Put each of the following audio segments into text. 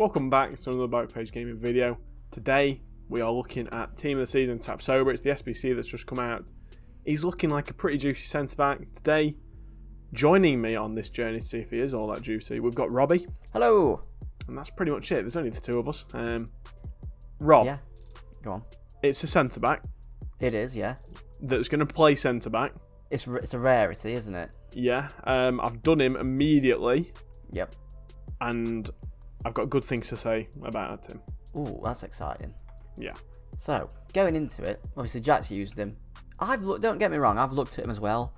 Welcome back to another Backpage gaming video. Today we are looking at Team of the Season Tapsoba. It's the SBC that's just come out. He's looking like a pretty juicy centre back. Today, joining me on this journey to see if he is all that juicy, we've got Robbie. Hello. And that's pretty much it. There's only the two of us. Rob. Yeah. Go on. It's a centre back. It is, yeah. That's going to play centre back. It's a rarity, isn't it? Yeah. I've done him immediately. Yep. And I've got good things to say about him. Ooh, that's exciting. Yeah. So, going into it, obviously Jack's used him. Don't get me wrong, I've looked at him as well.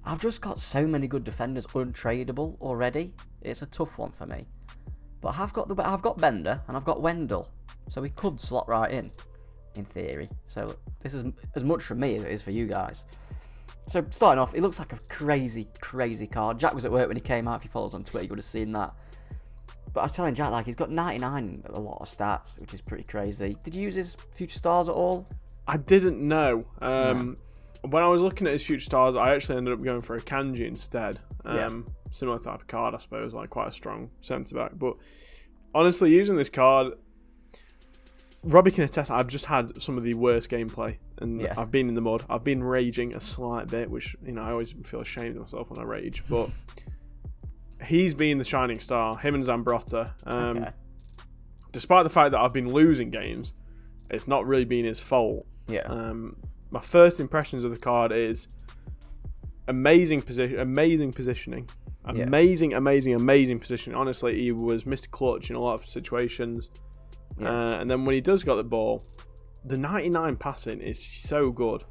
I've just got so many good defenders untradeable already. It's a tough one for me. But I've got Bender and I've got Wendell. So he could slot right in theory. So this is as much for me as it is for you guys. So starting off, it looks like a crazy, crazy card. Jack was at work when he came out. If you follow us on Twitter, you would have seen that. But I was telling Jack, like, he's got 99 in a lot of stats, which is pretty crazy. Did you use his future stars at all? I didn't know. No. When I was looking at his future stars, I actually ended up going for a Kanji instead. Yeah. Similar type of card, I suppose, like quite a strong centre back. But honestly, using this card, Robbie can attest, I've just had some of the worst gameplay. And Yeah. I've been in the mud. I've been raging a slight bit, which, you know, I always feel ashamed of myself when I rage. But he's been the shining star, him and Zambrotta. Okay. Despite the fact that I've been losing games, it's not really been his fault. Yeah. My first impressions of the card is amazing positioning, amazing positioning. Amazing positioning. Honestly, he was Mr. Clutch in a lot of situations. Yeah. And then when he does got the ball, the 99 passing is so good.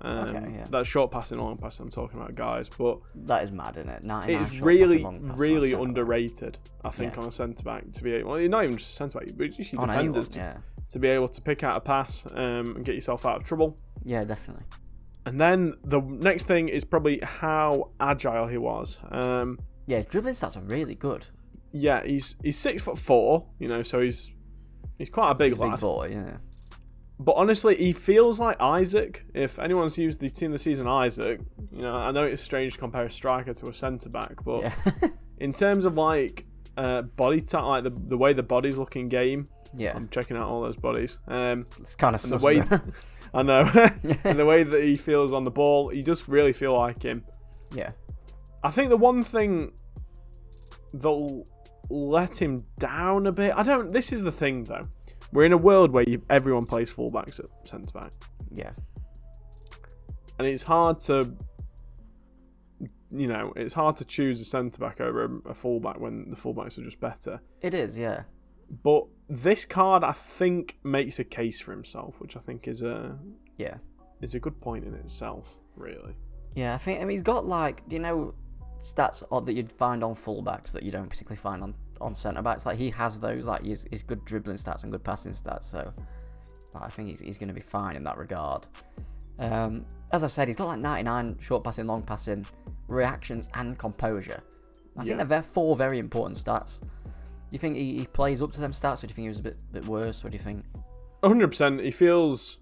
That short passing, long passing I'm talking about, guys. But that is mad, isn't it? 99 it's short really, passing, long really passing, underrated, I think, on a centre-back to be able... Well, not even just a centre-back, but just your on defenders anyone, to be able to pick out a pass and get yourself out of trouble. Yeah, definitely. And then the next thing is probably how agile he was. Yeah, his dribbling stats are really good. Yeah, he's 6'4", you know, so he's quite a big He's a lad. big boy, yeah. But honestly, he feels like Isaac. If anyone's used the Team of the Season Isaac, you know, I know it's strange to compare a striker to a centre back, but Yeah. in terms of like body type, like the way the bodies look in game, Yeah. I'm checking out all those bodies. It's kind of The way I know, and the way that he feels on the ball, you just really feel like him. Yeah. I think the one thing that'll let him down a bit. This is the thing though. We're in a world where everyone plays fullbacks at centre back. Yeah. And it's hard to, choose a centre back over a fullback when the fullbacks are just better. It is, yeah. But this card, I think, makes a case for himself, which I think is a good point in itself, really. Yeah, I mean, he's got, like, stats that you'd find on fullbacks that you don't particularly find on centre backs. Like, he has those, like, his good dribbling stats and good passing stats. So, like, I think he's going to be fine in that regard. As I said, he's got like 99 short passing, long passing, reactions, and composure. I think they're four very important stats. Do you think he plays up to them stats, or do you think he was a bit worse? What do you think? 100%. He feels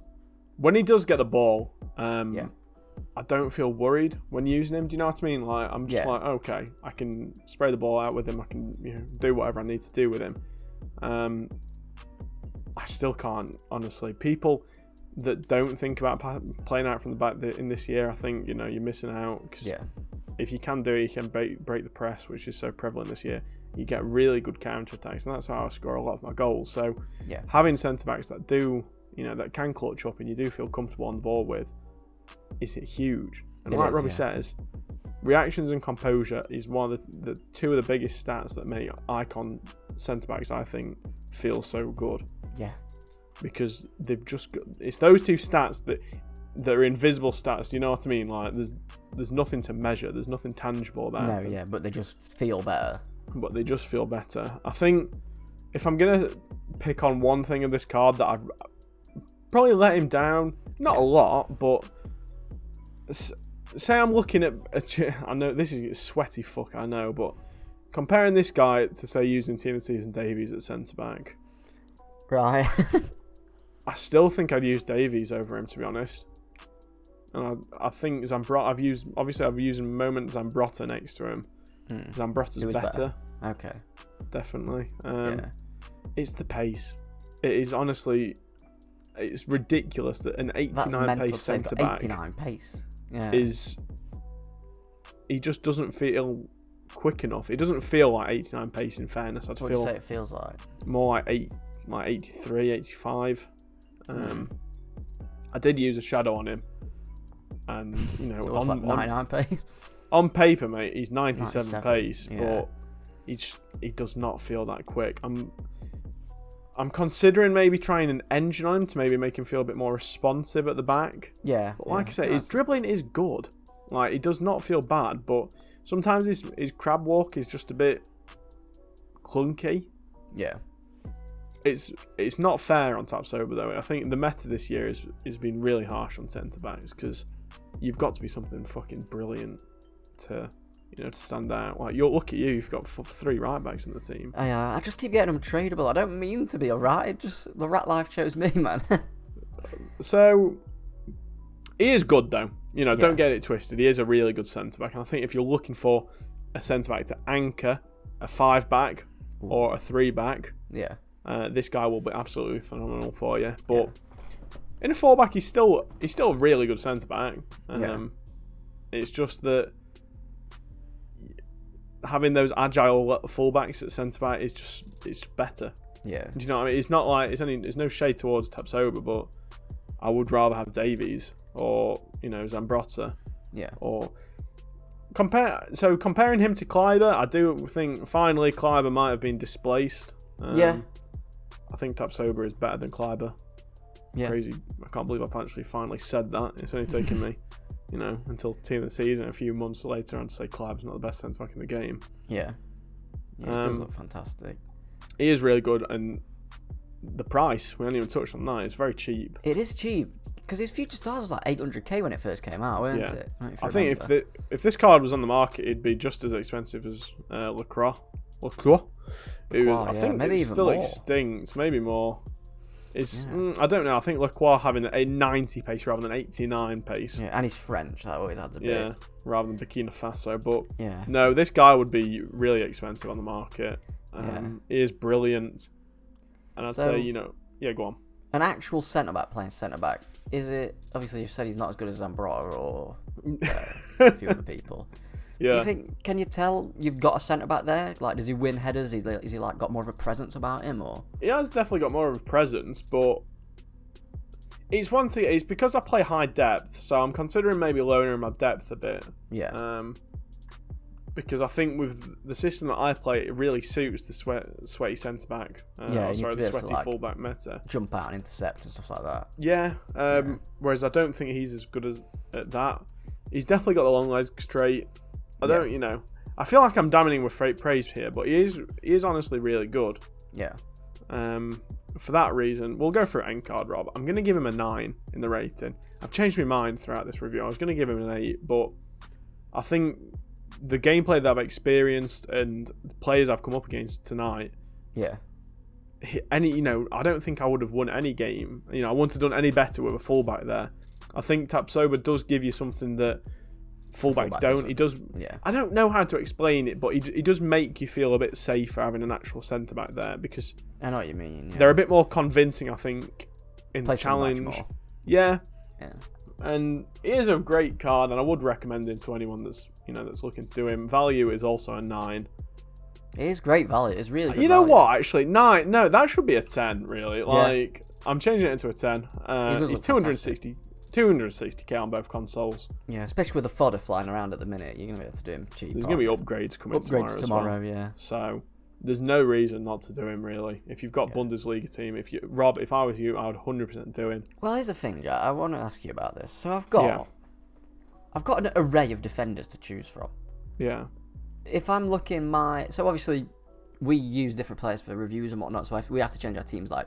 when he does get the ball. I don't feel worried when using him. Do you know what I mean? Like, I'm just like, okay, I can spray the ball out with him. I can, do whatever I need to do with him. I still can't, honestly. People that don't think about playing out from the back in this year, I think, you're missing out. Because if you can do it, you can break the press, which is so prevalent this year. You get really good counter-attacks, and that's how I score a lot of my goals. So having centre-backs that do, that can clutch up and you do feel comfortable on the ball with, is huge. And like Robbie says, reactions and composure is one of the two of the biggest stats that make icon centre-backs, I think, feel so good. Yeah. Because they've just got... It's those two stats that are invisible stats, you know what I mean? Like, there's nothing to measure. There's nothing tangible about them. No, but they just feel better. But they just feel better. I think if I'm going to pick on one thing of this card that I've probably let him down, not a lot, but say I'm looking at... I know this is a sweaty fuck, I know, but comparing this guy to, say, using Team of the Season Davies at centre-back... Right. I still think I'd use Davies over him, to be honest. And I think Zambrotta, I've used a moment Zambrotta next to him. Zambrotta's better. Okay. Definitely. It's the pace. It is honestly, it's ridiculous that an 89 pace centre back 89 pace. Yeah. He just doesn't feel quick enough. It doesn't feel like 89 pace. In fairness, I'd What feel do you say it feels like? more like 83, 85. I did use a shadow on him, and you know, So what's that, 99 pace? On paper, mate, he's 97 pace, yeah. but he does not feel that quick. I'm considering maybe trying an engine on him to maybe make him feel a bit more responsive at the back. Yeah. But like I say, his dribbling is good. Like, he does not feel bad, but sometimes his crab walk is just a bit clunky. Yeah. It's not fair on Tapsoba though. I think the meta this year has been really harsh on centre backs because you've got to be something fucking brilliant to stand out. Like, look at you, you've got 3 right backs in the team. I just keep getting them tradable. I don't mean to be alright. It just the rat life chose me, man. So he is good though. Don't get it twisted. He is a really good centre back, and I think if you're looking for a centre back to anchor a 5 back or a 3 back, this guy will be absolutely phenomenal for you. But in a 4 back, he's still a really good centre back. It's just that having those agile fullbacks at centre back it's better. Yeah. Do you know what I mean? It's not like there's no shade towards Tapsoba, but I would rather have Davies or Zambrotta. Yeah. Or comparing him to Kleiber, I do think finally Kleiber might have been displaced. I think Tapsoba is better than Kleiber. Yeah. Crazy. I can't believe I've actually finally said that. It's only taken me until team of the season, a few months later, and to say Kleiber's not the best centre back in the game. Yeah. It does look fantastic. He is really good, and the price, we haven't even touched on that, it's very cheap. It is cheap, because his future stars was like 800k when it first came out, weren't it? I think if this card was on the market, it'd be just as expensive as Lacroix. I think maybe it's even still more. extinct, maybe more. I don't know. I think Lacroix having a 90 pace rather than 89 pace. Yeah, and he's French. That always adds a bit. Yeah, rather than Burkina Faso. But yeah, no, this guy would be really expensive on the market. He is brilliant, and I'd say go on. An actual centre back playing centre back, is it? Obviously, you said he's not as good as Zambrotta or a few other people. Yeah. Do you think? Can you tell you've got a centre back there? Like, does he win headers? Is he like got more of a presence about him, or? He has definitely got more of a presence, but it's one thing. It's because I play high depth, so I'm considering maybe lowering my depth a bit. Yeah. Because I think with the system that I play, it really suits the sweaty centre back. The sweaty fullback meta. Jump out and intercept and stuff like that. Yeah. Whereas I don't think he's as good at that. He's definitely got the long leg straight. I feel like I'm damning with praise here, but he is honestly really good. Yeah. For that reason, we'll go for an end card, Rob. I'm going to give him a 9 in the rating. I've changed my mind throughout this review. I was going to give him an 8, but I think the gameplay that I've experienced and the players I've come up against tonight, I don't think I would have won any game. I wouldn't have done any better with a fullback there. I think Tapsoba does give you something that fullbacks don't. He does. Yeah. I don't know how to explain it, but he does make you feel a bit safer having an actual centre back there because I know what you mean. Yeah. They're a bit more convincing, I think, in the challenge. Yeah. And it is a great card, and I would recommend him to anyone that's looking to do him. Value is also a 9. It is great value. It's really good You know value. what? Actually, 9. No, that should be a 10. Really, I'm changing it into a 10. He's 260k on both consoles. Yeah, especially with the fodder flying around at the minute, you're gonna be able to do him cheap. There's gonna be upgrades coming tomorrow as well. Yeah. So there's no reason not to do him really. If you've got Bundesliga team, if I was you, I would 100% do him. Well, here's the thing, Jack. I want to ask you about this. So I've got an array of defenders to choose from. Yeah. If I'm looking so obviously we use different players for reviews and whatnot, so we have to change our teams like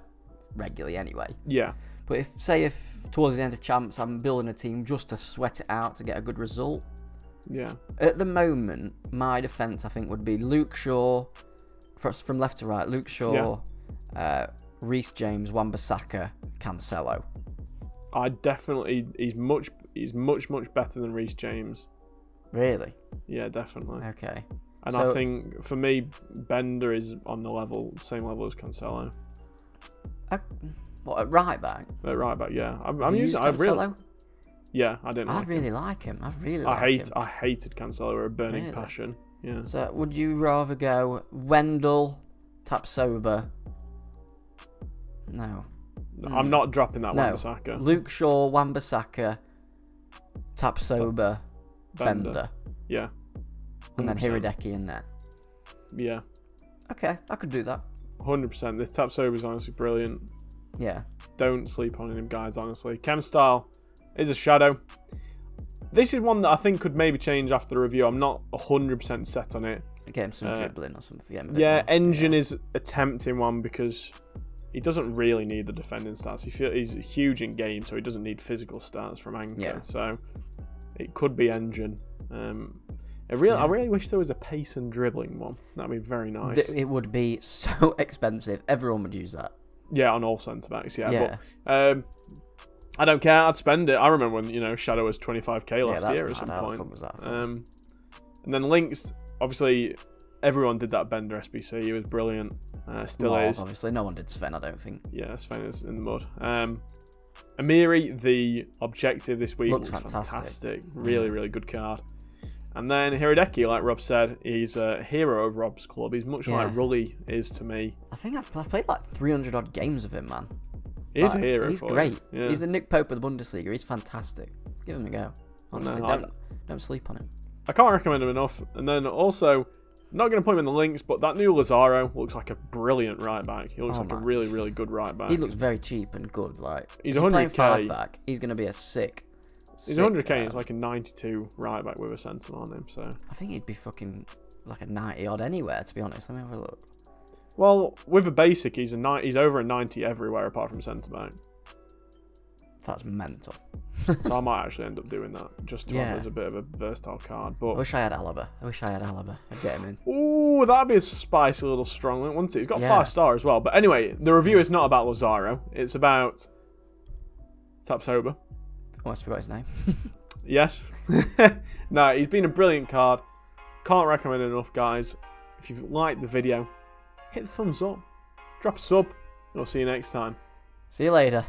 regularly anyway. Yeah. But if towards the end of champs I'm building a team just to sweat it out to get a good result. Yeah. At the moment, my defence I think would be Luke Shaw, from left to right. Luke Shaw, Reece James, Wan-Bissaka, Cancelo. He's much better than Reece James. Really? Yeah, definitely. Okay. And I think, for me, Bender is on the same level as Cancelo. What, at right back? At right back, yeah. I'm using Cancelo? Yeah, I didn't like him. I really like him. I hated Cancelo with a burning passion. Yeah. So, would you rather go Wendell, Tapsoba? No. I'm not dropping that Wan-Bissaka. Luke Shaw, Wan-Bissaka, Tapsoba, Bender. Yeah. 100%. And then Hirodeki in there. Yeah. Okay, I could do that. 100%. This Tapsoba is honestly brilliant. Yeah. Don't sleep on him, guys, honestly. Chem style is a shadow. This is one that I think could maybe change after the review. I'm not 100% set on it. Get him some dribbling or something. Yeah, Engine is a tempting one because he doesn't really need the defending stats. He's huge in game, so he doesn't need physical stats from Anchor. Yeah. So it could be Engine. I really wish there was a pace and dribbling one. That'd be very nice. It would be so expensive. Everyone would use that. Yeah, on all centre backs. Yeah. But I don't care. I'd spend it. I remember when Shadow was 25k last year at some point. How fun was that? And then Links, obviously, everyone did that Bender SBC. He was brilliant. Still is. Obviously, no one did Sven. I don't think. Yeah, Sven is in the mud. Amiri, the objective this week looks was fantastic. Really, really good card. And then Hirodeki, like Rob said, he's a hero of Rob's club. He's much like Rully is to me. I think I've played like 300 odd games of him, man. He's a hero. He's great. Yeah. He's the Nick Pope of the Bundesliga. He's fantastic. Give him a go. Honestly, don't sleep on him. I can't recommend him enough. And then also, not going to put him in the links, but that new Lazaro looks like a brilliant right back. He looks like a really, really good right back. He looks very cheap and good. Like he's 100k. 5 back, he's going to be a sick. He's 100k. He's like a 92 right back with a centre on him. So I think he'd be fucking like a 90 odd anywhere. To be honest, let me have a look. Well, with a basic, he's over a 90 everywhere apart from centre back. That's mental. So I might actually end up doing that just to have as a bit of a versatile card. But I wish I had Alaba. I'd get him in. Ooh, that'd be a spicy little strong one, wouldn't it? He's got 5-star as well. But anyway, the review is not about Lazaro. It's about Tapsoba. Almost forgot his name. Yes. No, he's been a brilliant card. Can't recommend it enough, guys. If you've liked the video, hit the thumbs up. Drop a sub. We'll see you next time. See you later.